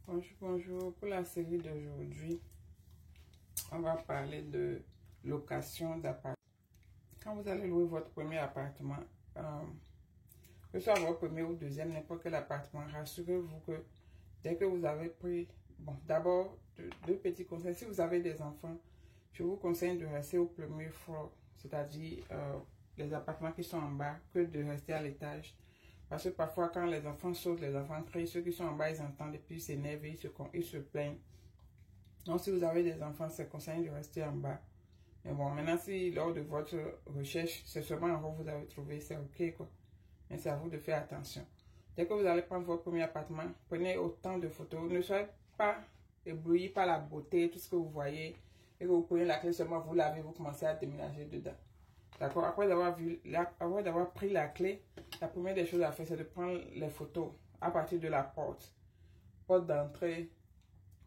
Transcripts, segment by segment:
Bonjour, bonjour. Pour la série d'aujourd'hui, on va parler de location d'appartement. Quand vous allez louer votre premier appartement, que ce soit votre premier ou deuxième, n'importe quel appartement, rassurez-vous que dès que vous avez pris, bon, d'abord, deux petits conseils. Si vous avez des enfants, je vous conseille de rester au premier floor, c'est-à-dire les appartements qui sont en bas, que de rester à l'étage. Parce que parfois, quand les enfants sautent, les enfants crient, ceux qui sont en bas, ils entendent et puis ils s'énervent et ils se plaignent. Donc, si vous avez des enfants, c'est conseillé de rester en bas. Mais bon, maintenant, si lors de votre recherche, c'est seulement en haut que vous avez trouvé, c'est OK, quoi. Mais c'est à vous de faire attention. Dès que vous allez prendre votre premier appartement, prenez autant de photos. Ne soyez pas ébloui par la beauté, tout ce que vous voyez. Et que vous prenez la clé seulement, vous l'avez, vous commencez à déménager dedans. D'accord? Après d'avoir pris la clé, la première des choses à faire, c'est de prendre les photos à partir de la porte. Porte d'entrée,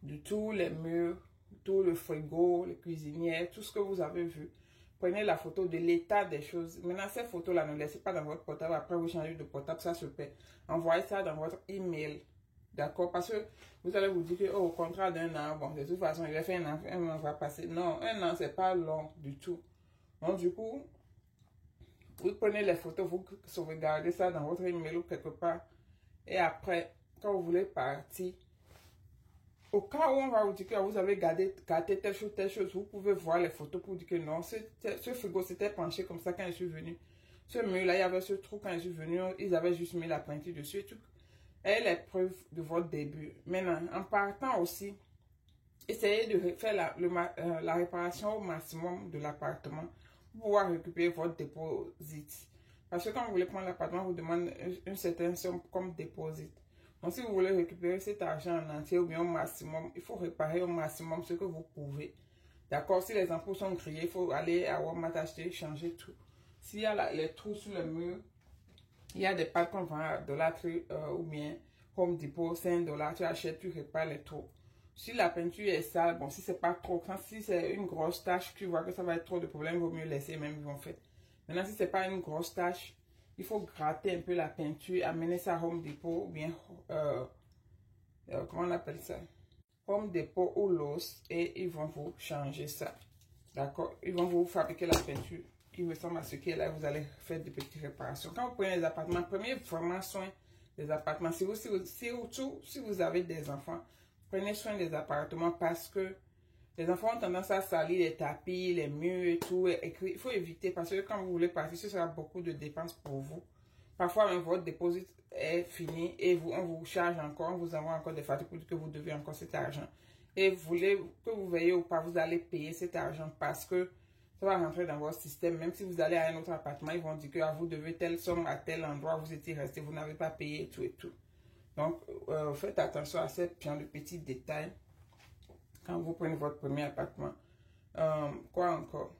de tous les murs, tout le frigo, les cuisinières, tout ce que vous avez vu. Prenez la photo de l'état des choses. Maintenant, ces photos-là, ne laissez pas dans votre portable. Après, vous changez de portable, ça se perd. Envoyez ça dans votre email. D'accord? Parce que vous allez vous dire que, oh, au contrat d'un an, bon, de toute façon, il va faire un an va passer. Non, un an, c'est pas long du tout. Donc, du coup, vous prenez les photos, vous sauvegardez ça dans votre email ou quelque part. Et après, quand vous voulez partir, au cas où on va vous dire que vous avez gardé telle chose, vous pouvez voir les photos pour dire que non, ce frigo s'était penché comme ça quand je suis venu. Ce mur-là, il y avait ce trou quand je suis venu, ils avaient juste mis la peinture dessus et tout. Et les preuves de votre début. Maintenant, en partant aussi, essayez de faire la réparation au maximum de l'appartement pour pouvoir récupérer votre dépôt. Parce que quand vous voulez prendre l'appartement, vous demandez une certaine somme comme dépôt. Donc, si vous voulez récupérer cet argent en entier ou bien au maximum, il faut réparer au maximum ce que vous pouvez. D'accord? Si les ampoules sont grillées, il faut aller à Walmart acheter, changer tout. S'il y a les trous sur le mur, il y a des packs qu'on vend à $, ou bien Home Depot, $5, tu achètes, tu répares les trous. Si la peinture est sale, bon, si c'est pas trop, si c'est une grosse tache, tu vois que ça va être trop de problèmes, il vaut mieux laisser même, ils vont faire. Maintenant, si c'est pas une grosse tache, il faut gratter un peu la peinture, amener ça à Home Depot, ou bien, comment on appelle ça? Home Depot ou Lowe's, et ils vont vous changer ça. D'accord? Ils vont vous fabriquer la peinture qui ressemble à ce qui est là, vous allez faire des petites réparations. Quand vous prenez les appartements, prenez vraiment soin des appartements. Si vous avez des enfants, prenez soin des appartements parce que les enfants ont tendance à salir les tapis, les murs et tout. Il faut éviter parce que quand vous voulez partir, ce sera beaucoup de dépenses pour vous. Parfois, même votre dépôt est fini et on vous charge encore, on vous envoie encore des factures pour dire que vous devez encore cet argent. Et vous voulez que vous veillez ou pas, vous allez payer cet argent parce que ça va rentrer dans votre système. Même si vous allez à un autre appartement, ils vont dire que vous devez telle somme à tel endroit, vous étiez resté, vous n'avez pas payé et tout et tout. Donc, faites attention à ces genre de petits détails quand vous prenez votre premier appartement. Quoi encore?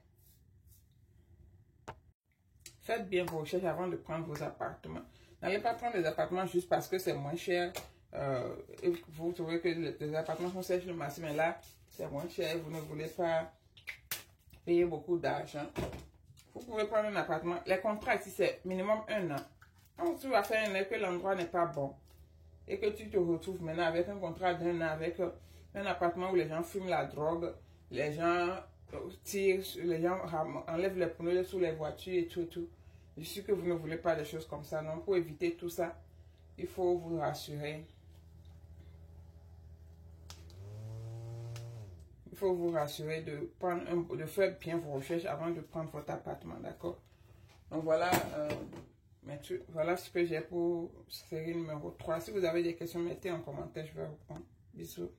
Faites bien vos recherches avant de prendre vos appartements. N'allez pas prendre des appartements juste parce que c'est moins cher. Et vous trouvez que les appartements sont chers sur le marché, mais là, c'est moins cher. Vous ne voulez pas payer beaucoup d'argent. Vous pouvez prendre un appartement. Les contrats ici, c'est minimum 1 an. Quand tu vas faire un an que l'endroit n'est pas bon et que tu te retrouves maintenant avec un contrat d'1 an, avec un appartement où les gens fument la drogue, les gens tirent, les gens enlèvent les pneus sous les voitures et tout et tout. Je suis que vous ne voulez pas des choses comme ça. Donc, pour éviter tout ça, il faut vous rassurer. Il faut vous rassurer de faire bien vos recherches avant de prendre votre appartement, d'accord? Donc voilà, voilà ce que j'ai pour série numéro 3. Si vous avez des questions, mettez en commentaire, je vais répondre. Bisous.